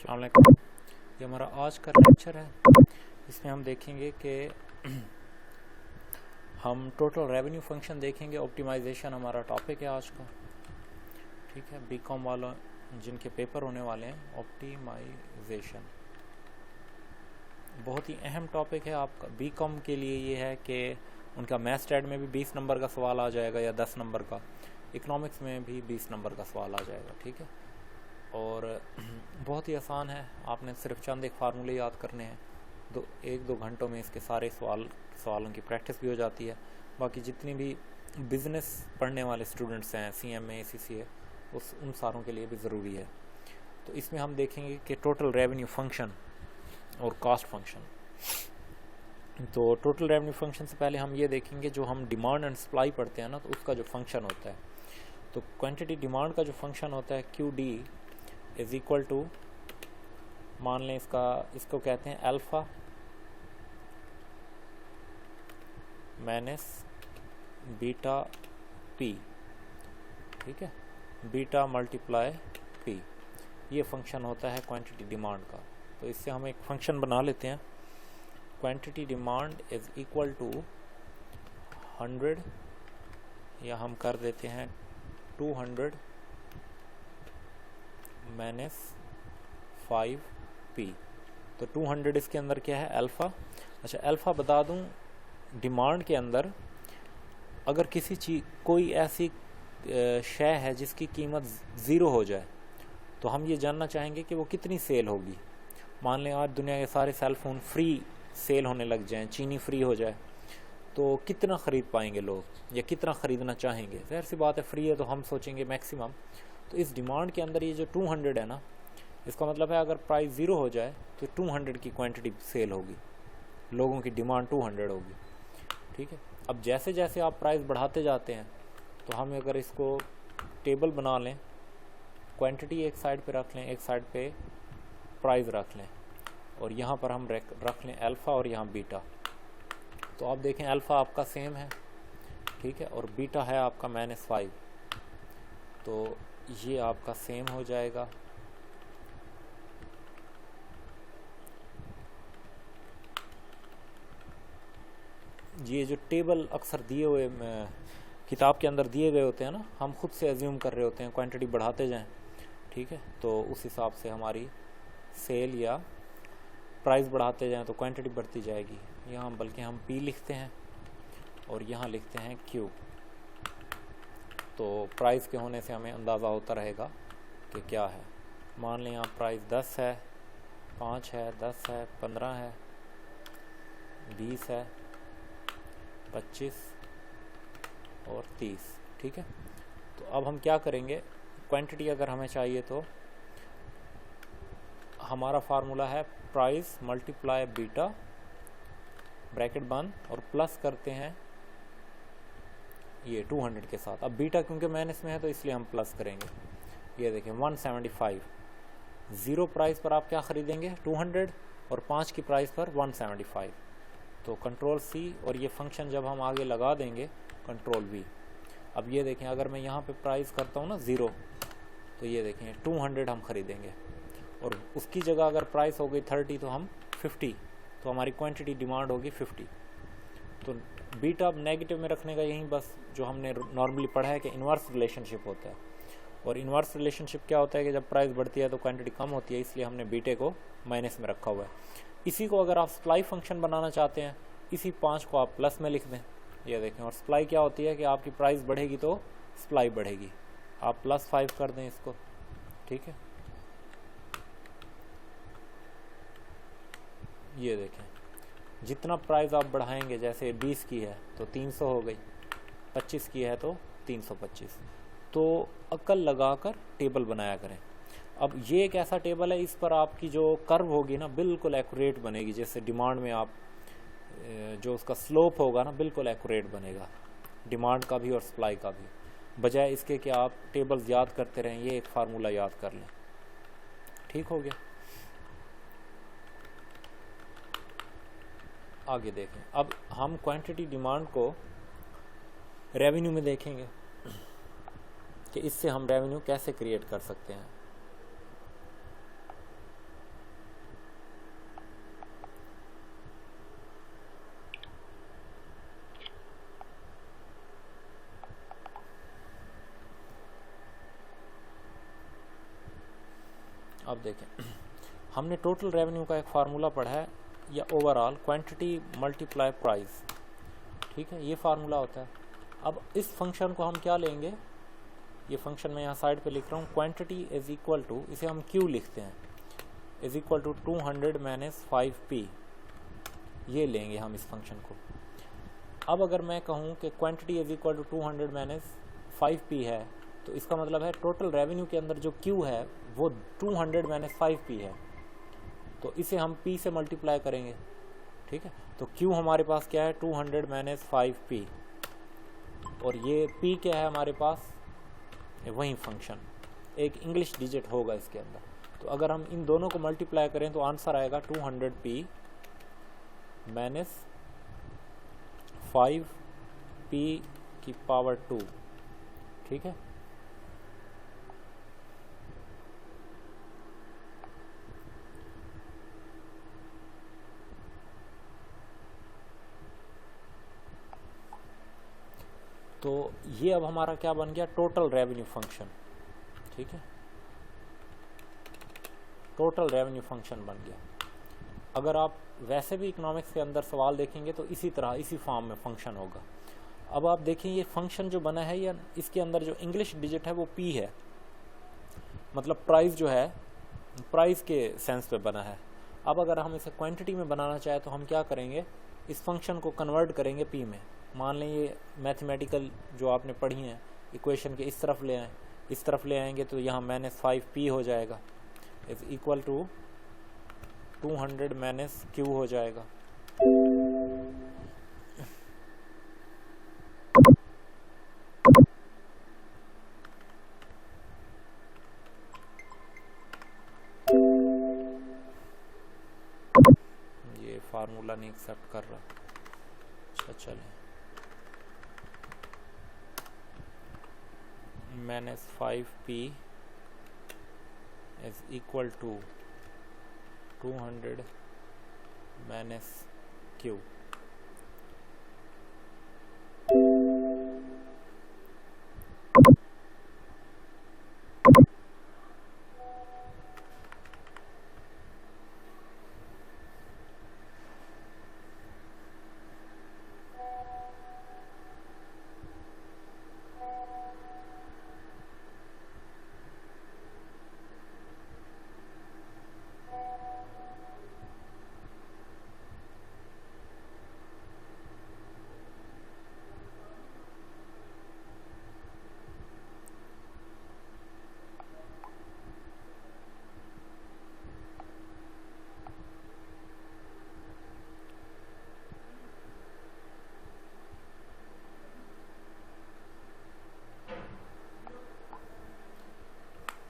अस्सलाम वालेकुम। ये हमारा आज का लेक्चर है। इसमें हम देखेंगे कि हम टोटल रेवेन्यू फंक्शन देखेंगे। ऑप्टिमाइजेशन हमारा टॉपिक है आज का। ठीक है, बीकॉम वालों जिनके पेपर होने वाले हैं, ऑप्टिमाइजेशन बहुत ही अहम टॉपिक है आपका। बीकॉम के लिए ये है कि उनका मैथ्स स्टैट में भी 20 नंबर का सवाल आ जाएगा या 10 नंबर का, इकोनॉमिक्स में भी 20 नंबर का सवाल आ जाएगा। ठीक है, और बहुत ही आसान है। आपने सिर्फ चंद एक फार्मूले याद करने हैं। एक दो घंटों में इसके सारे सवालों की प्रैक्टिस भी हो जाती है। बाकी जितनी भी बिज़नेस पढ़ने वाले स्टूडेंट्स हैं, CMA ACCA, उन सारों के लिए भी ज़रूरी है। तो इसमें हम देखेंगे कि टोटल रेवेन्यू फंक्शन और कॉस्ट फंक्शन। तो टोटल रेवेन्यू फंक्शन से पहले हम ये देखेंगे, जो हम डिमांड एंड सप्लाई पढ़ते हैं ना, तो उसका जो फंक्शन होता है, तो क्वांटिटी डिमांड का जो फंक्शन होता है QD इज़ इक्वल टू, मान लें इसको कहते हैं अल्फ़ा माइनस बीटा P। ठीक है, बीटा मल्टीप्लाई P, ये फंक्शन होता है क्वांटिटी डिमांड का। तो इससे हम एक फंक्शन बना लेते हैं। Quantity demand is equal to 100, या हम कर देते हैं 200 माइनस 5P। तो 200 इसके अंदर क्या है, अल्फ़ा। अच्छा, अल्फ़ा बता दूं, डिमांड के अंदर अगर किसी चीज़ कोई ऐसी शय है जिसकी कीमत 0 हो जाए, तो हम ये जानना चाहेंगे कि वो कितनी सेल होगी। मान लें आज दुनिया के सारे सेल फोन फ्री सेल होने लग जाएं, चीनी फ्री हो जाए, तो कितना ख़रीद पाएंगे लोग या कितना ख़रीदना चाहेंगे। ज़ाहिर सी बात है, फ्री है तो हम सोचेंगे मैक्सिमम। तो इस डिमांड के अंदर ये जो 200 है ना, इसका मतलब है अगर प्राइस 0 हो जाए तो 200 की क्वांटिटी सेल होगी, लोगों की डिमांड 200 होगी। ठीक है, अब जैसे जैसे आप प्राइस बढ़ाते जाते हैं, तो हम अगर इसको टेबल बना लें, क्वांटिटी एक साइड पे रख लें, एक साइड पे प्राइस रख लें, और यहाँ पर हम रख लें अल्फ़ा और यहाँ बीटा। तो आप देखें अल्फ़ा आपका सेम है, ठीक है, और बीटा है आपका -5। तो ये आपका सेम हो जाएगा। ये जो टेबल अक्सर दिए हुए किताब के अंदर दिए गए होते हैं ना, हम खुद से एज्यूम कर रहे होते हैं, क्वांटिटी बढ़ाते जाएं। ठीक है, तो उस हिसाब से हमारी सेल या प्राइस बढ़ाते जाएं तो क्वांटिटी बढ़ती जाएगी। यहाँ बल्कि हम P लिखते हैं और यहाँ लिखते हैं Q। तो प्राइस के होने से हमें अंदाज़ा होता रहेगा कि क्या है। मान लें यहाँ प्राइस 10 है, 5 है, 10 है, 15 है, 20 है, 25 और 30। ठीक है, तो अब हम क्या करेंगे, क्वांटिटी अगर हमें चाहिए तो हमारा फार्मूला है प्राइस मल्टीप्लाई बीटा, ब्रैकेट बंद, और प्लस करते हैं ये 200 के साथ। अब बीटा क्योंकि माइनस में है तो इसलिए हम प्लस करेंगे। ये देखें 175, 0 प्राइस पर आप क्या ख़रीदेंगे 200, और 5 की प्राइस पर 175। तो कंट्रोल C, और ये फंक्शन जब हम आगे लगा देंगे कंट्रोल V। अब ये देखें, अगर मैं यहाँ पे प्राइस करता हूँ ना 0, तो ये देखें 200 हम ख़रीदेंगे, और उसकी जगह अगर प्राइस हो गई 30 तो हम 50, तो हमारी क्वांटिटी डिमांड होगी 50। तो बीटा नेगेटिव में रखने का यही बस जो हमने नॉर्मली पढ़ा है कि इन्वर्स रिलेशनशिप होता है। और इन्वर्स रिलेशनशिप क्या होता है कि जब प्राइस बढ़ती है तो क्वांटिटी कम होती है, इसलिए हमने बीटे को माइनस में रखा हुआ है। इसी को अगर आप सप्लाई फंक्शन बनाना चाहते हैं, इसी 5 को आप प्लस में लिख दें। ये देखें, और सप्लाई क्या होती है कि आपकी प्राइस बढ़ेगी तो सप्लाई बढ़ेगी, आप +5 कर दें इसको। ठीक है, ये देखें, जितना प्राइस आप बढ़ाएंगे, जैसे 20 की है तो 300 हो गई, 25 की है तो 325। तो अक्ल लगाकर टेबल बनाया करें। अब ये एक ऐसा टेबल है, इस पर आपकी जो कर्व होगी ना बिल्कुल एक्यूरेट बनेगी। जैसे डिमांड में आप जो उसका स्लोप होगा ना बिल्कुल एक्यूरेट बनेगा, डिमांड का भी और सप्लाई का भी, बजाय इसके कि आप टेबल्स याद करते रहें। ये एक फार्मूला याद कर लें। ठीक हो गया, आगे देखें। अब हम क्वांटिटी डिमांड को रेवेन्यू में देखेंगे कि इससे हम रेवेन्यू कैसे क्रिएट कर सकते हैं। अब देखें, हमने टोटल रेवेन्यू का एक फार्मूला पढ़ा है, या ओवरऑल क्वांटिटी मल्टीप्लाई प्राइस, ठीक है, ये फार्मूला होता है। अब इस फंक्शन को हम क्या लेंगे, ये फंक्शन मैं यहाँ साइड पे लिख रहा हूँ, क्वांटिटी इज इक्वल टू, इसे हम क्यू लिखते हैं, is equal to 200 minus 5p, ये लेंगे हम इस फंक्शन को। अब अगर मैं कहूँ कि quantity is equal to 200 minus 5p है, तो इसका मतलब है टोटल रेवेन्यू के अंदर जो q है वो 200 माइनस 5p है, तो इसे हम p से मल्टीप्लाई करेंगे, ठीक है। तो q हमारे पास क्या है, 200 माइनस 5p, और ये p क्या है हमारे पास, वही फंक्शन, एक इंग्लिश डिजिट होगा इसके अंदर। तो अगर हम इन दोनों को मल्टीप्लाई करें तो आंसर आएगा 200p माइनस 5p की पावर 2, ठीक है। तो ये अब हमारा क्या बन गया, टोटल रेवेन्यू फंक्शन, ठीक है, टोटल रेवेन्यू फंक्शन बन गया। अगर आप वैसे भी इकोनॉमिक्स के अंदर सवाल देखेंगे तो इसी तरह इसी फॉर्म में फंक्शन होगा। अब आप देखें ये फंक्शन जो बना है, या इसके अंदर जो इंग्लिश डिजिट है वो p है, मतलब प्राइस जो है प्राइस के सेंस पे बना है। अब अगर हम इसे क्वांटिटी में बनाना चाहे तो हम क्या करेंगे, इस फंक्शन को कन्वर्ट करेंगे p में। मान लें ये मैथमेटिकल जो आपने पढ़ी हैं इक्वेशन के इस तरफ ले आएँ, इस तरफ ले आएंगे तो यहाँ माइनस 5p हो जाएगा, is equal to 200 minus q हो जाएगा। ये फार्मूला नहीं एक्सेप्ट कर रहा, अच्छा चले, minus 5p is equal to 200 minus q।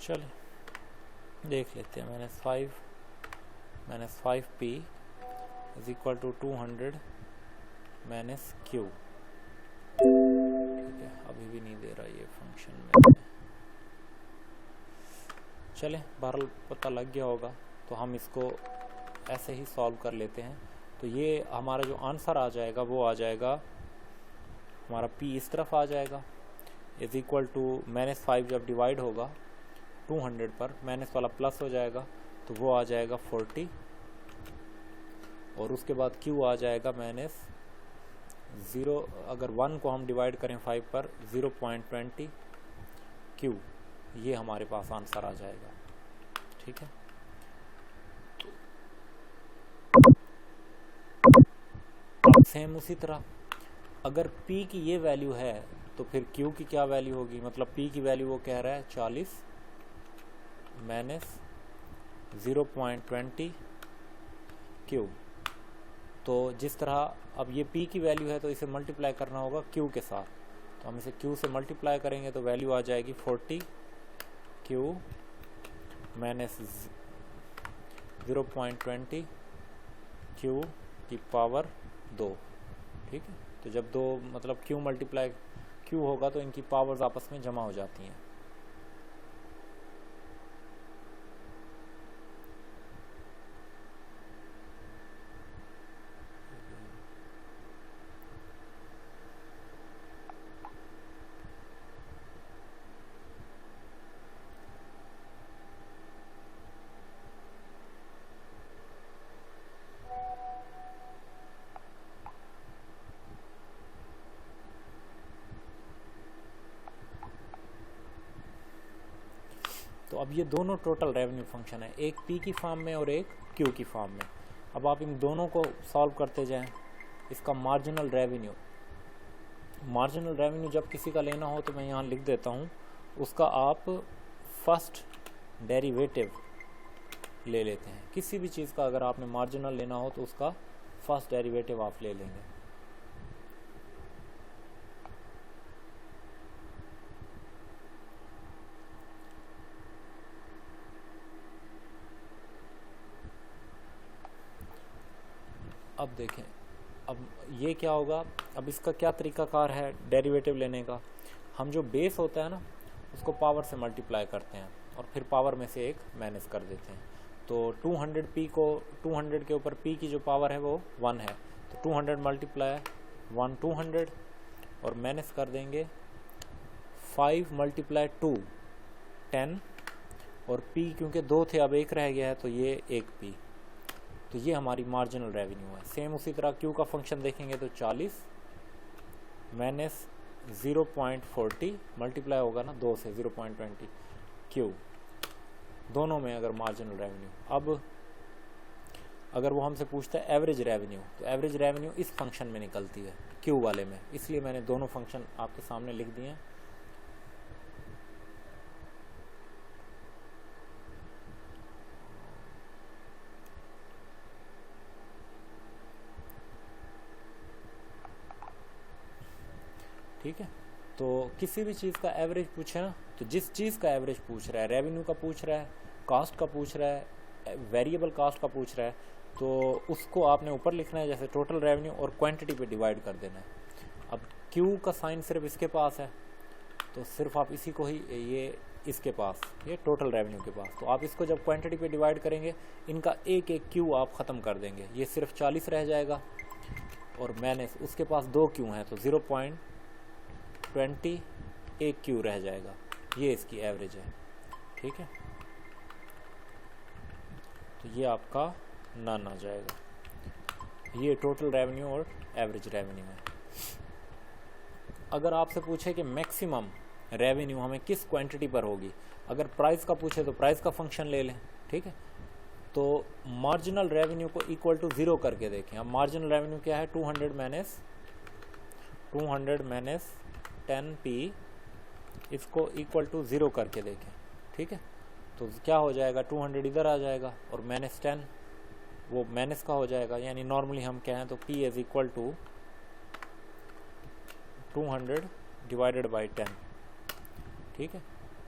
चलिए देख लेते हैं, minus 5p is equal to 200 minus q, ठीक है। अभी भी नहीं दे रहा ये फंक्शन में, चले बहरहाल पता लग गया होगा, तो हम इसको ऐसे ही सॉल्व कर लेते हैं। तो ये हमारा जो आंसर आ जाएगा वो आ जाएगा, हमारा p इस तरफ आ जाएगा, इज इक्वल टू माइनस 5 जब डिवाइड होगा 200 पर, माइनस वाला प्लस हो जाएगा तो वो आ जाएगा 40, और उसके बाद q आ जाएगा माइनस 0, अगर 1 को हम डिवाइड करें 5 पर 0.20 q, ये हमारे पास आंसर आ जाएगा, ठीक है। सेम उसी तरह अगर p की ये वैल्यू है तो फिर q की क्या वैल्यू होगी, मतलब p की वैल्यू वो कह रहा है 40 माइनस 0.20 q। तो जिस तरह अब ये p की वैल्यू है तो इसे मल्टीप्लाई करना होगा q के साथ, तो हम इसे q से मल्टीप्लाई करेंगे तो वैल्यू आ जाएगी 40 q माइनस 0.20 q की पावर 2, ठीक है। तो जब दो मतलब q मल्टीप्लाई q होगा तो इनकी पावर्स आपस में जमा हो जाती हैं। अब ये दोनों टोटल रेवेन्यू फंक्शन है, एक पी की फॉर्म में और एक क्यू की फॉर्म में। अब आप इन दोनों को सॉल्व करते जाएं। इसका मार्जिनल रेवेन्यू जब किसी का लेना हो तो मैं यहाँ लिख देता हूँ, उसका आप फर्स्ट डेरिवेटिव ले लेते हैं। किसी भी चीज़ का अगर आपने मार्जिनल लेना हो तो उसका फर्स्ट डेरिवेटिव आप ले लेंगे। अब देखें, अब ये क्या होगा, अब इसका क्या तरीकाकार है डेरिवेटिव लेने का। हम जो बेस होता है ना उसको पावर से मल्टीप्लाई करते हैं और फिर पावर में से एक माइनस कर देते हैं। तो 200p को 200 के ऊपर p की जो पावर है वो 1 है, तो 200 मल्टीप्लाई 1 200 और माइनस कर देंगे 5 मल्टीप्लाई 2 10 और p क्योंकि 2 थे अब 1 रह गया है तो ये 1p। तो ये हमारी मार्जिनल रेवेन्यू है। सेम उसी तरह क्यू का फंक्शन देखेंगे तो 40 माइनस 0.40 मल्टीप्लाई होगा ना 2 से 0.20 क्यू, दोनों में अगर मार्जिनल रेवेन्यू। अब अगर वो हमसे पूछता है एवरेज रेवेन्यू, तो एवरेज रेवेन्यू इस फंक्शन में निकलती है क्यू वाले में, इसलिए मैंने दोनों फंक्शन आपके सामने लिख दिए हैं। ठीक है, तो किसी भी चीज़ का एवरेज पूछे ना, तो जिस चीज़ का एवरेज पूछ रहा है, रेवेन्यू का पूछ रहा है, कास्ट का पूछ रहा है, वेरिएबल कास्ट का पूछ रहा है, तो उसको आपने ऊपर लिखना है जैसे टोटल रेवेन्यू और क्वांटिटी पे डिवाइड कर देना है। अब क्यू का साइन सिर्फ इसके पास है तो सिर्फ आप इसी को ही, ये इसके पास, ये टोटल रेवेन्यू के पास, तो आप इसको जब क्वांटिटी पे डिवाइड करेंगे इनका एक एक क्यू आप ख़त्म कर देंगे, ये सिर्फ 40 रह जाएगा और माइनस उसके पास 2 क्यू हैं तो 0.20 एक क्यू रह जाएगा। ये इसकी एवरेज है। ठीक है, तो ये आपका नन आ जाएगा। ये टोटल रेवेन्यू और एवरेज रेवेन्यू है। अगर आपसे पूछे कि मैक्सिमम रेवेन्यू हमें किस क्वांटिटी पर होगी, अगर प्राइस का पूछे तो प्राइस का फंक्शन ले लें। ठीक है, तो मार्जिनल रेवेन्यू को इक्वल टू 0 करके देखें। अब मार्जिनल रेवेन्यू क्या है, 200 माइनस 10p, इसको इक्वल टू 0 करके देखें। ठीक है, तो क्या हो जाएगा, 200 इधर आ जाएगा और माइनस 10 वो माइनस का हो जाएगा, यानी नॉर्मली हम कहें तो p is equal to 200 divided by 10। ठीक है,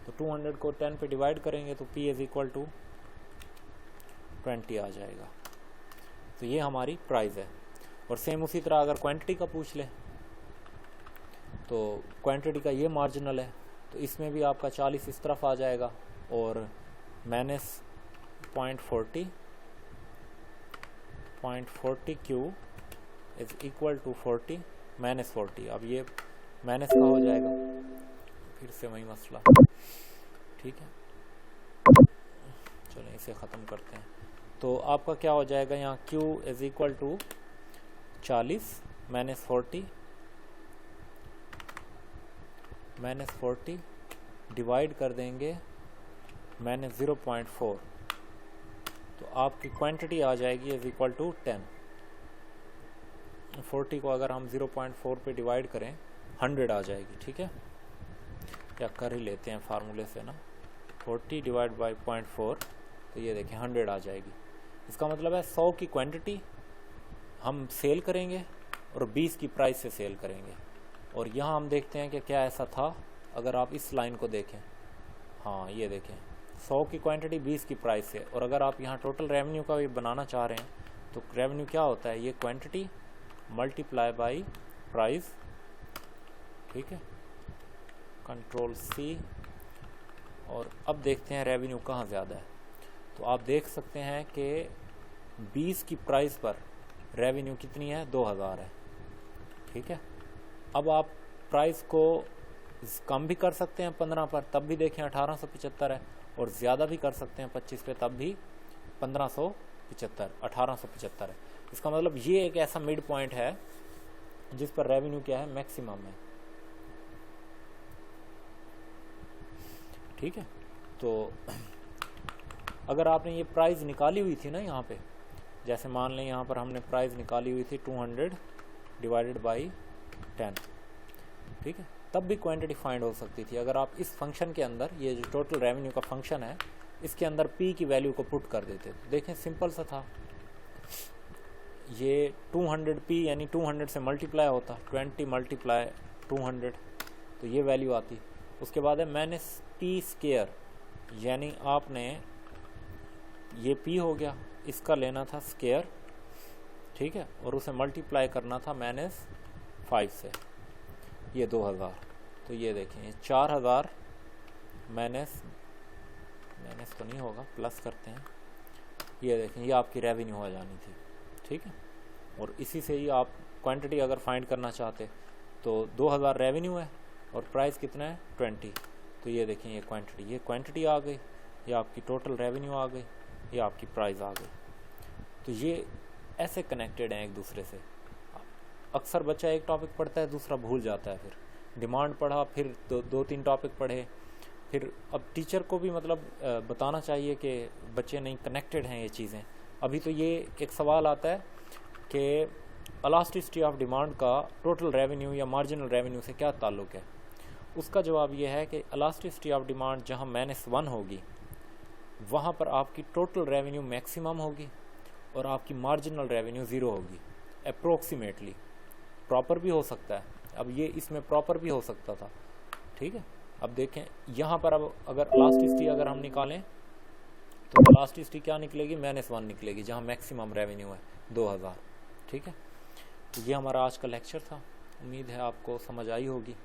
तो 200 को 10 पे डिवाइड करेंगे तो p इज इक्वल टू 20 आ जाएगा। तो ये हमारी प्राइस है। और सेम उसी तरह अगर क्वांटिटी का पूछ ले तो क्वांटिटी का ये मार्जिनल है, तो इसमें भी आपका 40 इस तरफ आ जाएगा और minus 0.40 q is equal to 40 minus 40। अब ये माइनस का हो जाएगा, फिर से वही मसला। ठीक है, चलें इसे ख़त्म करते हैं। तो आपका क्या हो जाएगा, यहाँ q is equal to 40 minus 40 divide कर देंगे माइनस 0.4, तो आपकी क्वांटिटी आ जाएगी इज इक्वल टू 10। 40 को अगर हम 0.4 पे डिवाइड करें 100 आ जाएगी। ठीक है, क्या कर ही लेते हैं फार्मूले से ना, 40 डिवाइड बाई 0.4, तो ये देखें 100 आ जाएगी। इसका मतलब है 100 की क्वांटिटी हम सेल करेंगे और 20 की प्राइस से सेल करेंगे। और यहाँ हम देखते हैं कि क्या ऐसा था, अगर आप इस लाइन को देखें, हाँ ये देखें 100 की क्वांटिटी 20 की प्राइस से। और अगर आप यहाँ टोटल रेवेन्यू का भी बनाना चाह रहे हैं तो रेवेन्यू क्या होता है, ये क्वांटिटी मल्टीप्लाई बाई प्राइस। ठीक है, कंट्रोल C। और अब देखते हैं रेवेन्यू कहाँ ज़्यादा है। तो आप देख सकते हैं कि 20 की प्राइस पर रेवेन्यू कितनी है, 2000 है। ठीक है, अब आप प्राइस को कम भी कर सकते हैं 15 पर, तब भी देखें 1875 है, और ज़्यादा भी कर सकते हैं 25 पे, तब भी 1875 है। इसका मतलब ये एक ऐसा मिड पॉइंट है जिस पर रेवेन्यू क्या है, मैक्सिमम है। ठीक है, तो अगर आपने ये प्राइस निकाली हुई थी ना यहाँ पे, जैसे मान लें यहाँ पर हमने प्राइस निकाली हुई थी 200 डिवाइडेड बाई 10, ठीक है, तब भी क्वांटिटी फाइंड हो सकती थी अगर आप इस फंक्शन के अंदर, ये जो टोटल रेवेन्यू का फंक्शन है, इसके अंदर P की वैल्यू को पुट कर देते। तो देखें सिंपल सा था, ये 200P यानी 200 से मल्टीप्लाई होता, 20 मल्टीप्लाई 200, तो ये वैल्यू आती। उसके बाद है माइनस T स्केयर, यानी आपने ये P हो गया, इसका लेना था स्केयर, ठीक है, और उसे मल्टीप्लाई करना था -5 से, ये 2000। तो ये देखें, ये 4000 माइनस तो नहीं होगा, प्लस करते हैं, ये देखें, ये आपकी रेवेन्यू हो जानी थी, ठीक है। और इसी से ही आप क्वांटिटी अगर फाइंड करना चाहते तो 2000 रेवेन्यू है और प्राइस कितना है 20, तो ये देखें, ये क्वांटिटी आ गई, ये आपकी टोटल रेवेन्यू आ गई, ये आपकी प्राइस आ गई। तो ये ऐसे कनेक्टेड हैं एक दूसरे से। अक्सर बच्चा एक टॉपिक पढ़ता है, दूसरा भूल जाता है, फिर डिमांड पढ़ा, फिर दो तीन टॉपिक पढ़े, फिर अब टीचर को भी मतलब बताना चाहिए कि बच्चे नहीं कनेक्टेड हैं ये चीज़ें। अभी तो ये एक सवाल आता है कि इलास्टिसिटी ऑफ डिमांड का टोटल रेवेन्यू या मार्जिनल रेवेन्यू से क्या ताल्लुक़ है। उसका जवाब ये है कि इलास्टिसिटी ऑफ डिमांड जहाँ -1 होगी, वहाँ पर आपकी टोटल रेवेन्यू मैक्सिमम होगी और आपकी मार्जिनल रेवेन्यू 0 होगी, अप्रोक्सीमेटली। प्रॉपर भी हो सकता है, अब ये इसमें प्रॉपर भी हो सकता था, ठीक है। अब देखें यहाँ पर, अब अगर इलास्टिसिटी अगर हम निकालें तो इलास्टिसिटी क्या निकलेगी, -1 निकलेगी, जहाँ मैक्सिमम रेवेन्यू है 2000, ठीक है। तो ये हमारा आज का लेक्चर था, उम्मीद है आपको समझ आई होगी।